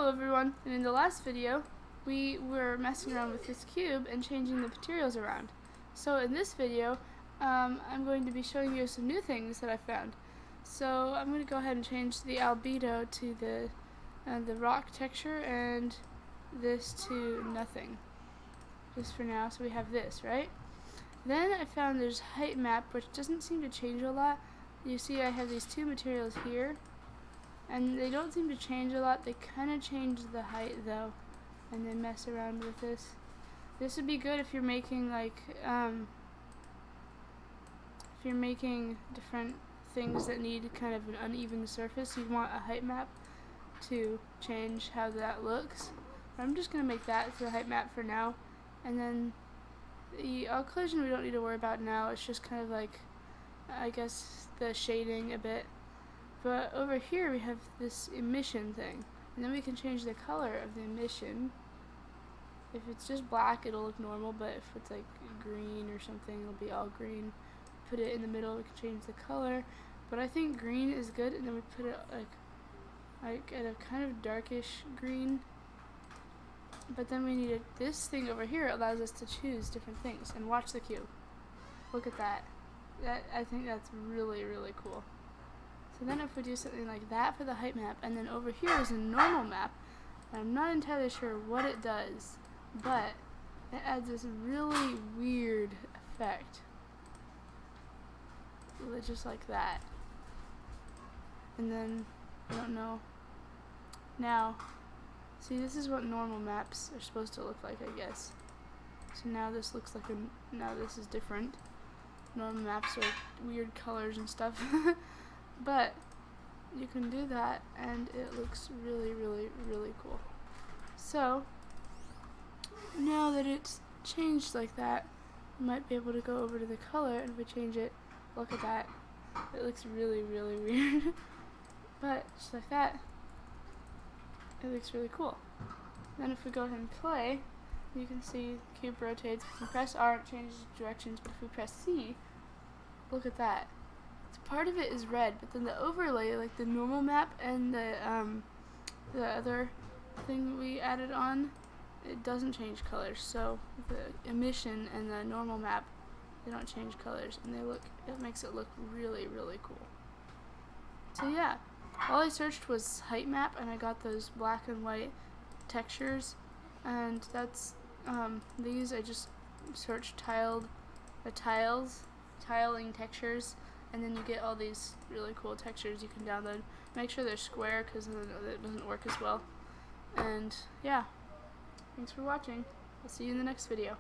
Hello everyone, and in the last video we were messing around with this cube and changing the materials around. So in this video I'm going to be showing you some new things that I found. So I'm going to go ahead and change the albedo to the rock texture and this to nothing just for now, so we have this, right? Then I found there's height map, which doesn't seem to change a lot. You see I have these two materials here and they don't seem to change a lot. They kind of change the height though, and then mess around with this. This would be good if you're making like if you're making different things that need kind of an uneven surface. You'd want a height map to change how that looks. But I'm just gonna make that the height map for now, and then the occlusion we don't need to worry about now. It's just kind of like, I guess, the shading a bit. But over here we have this emission thing, and then we can change the color of the emission. If it's just black, it'll look normal, but if it's like green or something, it'll be all green. Put it in the middle, we can change the color, but I think green is good, and then we put it like at a kind of darkish green. But then we needed this thing over here. It allows us to choose different things, and watch the cube. Look at that. I think that's really, really cool. So then if we do something like that for the height map, and then over here is a normal map, I'm not entirely sure what it does, but it adds this really weird effect. Just like that. And then, I don't know. Now, see, this is what normal maps are supposed to look like, I guess. So now this looks like now this is different. Normal maps are weird colors and stuff. But you can do that and it looks really, really, really cool. So now that it's changed like that, you might be able to go over to the color, and if we change it, look at that. It looks really, really weird. But just like that, it looks really cool. Then if we go ahead and play, you can see the cube rotates. If we press R, it changes directions, but if we press C, look at that. Part of it is red, but then the overlay, like the normal map and the other thing we added on, it doesn't change colors. So the emission and the normal map, they don't change colors, and it makes it look really, really cool. So yeah, all I searched was height map, and I got those black and white textures, and that's these. I just searched tiling textures, and then you get all these really cool textures you can download. Make sure they're square, because then it doesn't work as well. And yeah, thanks for watching. I'll see you in the next video.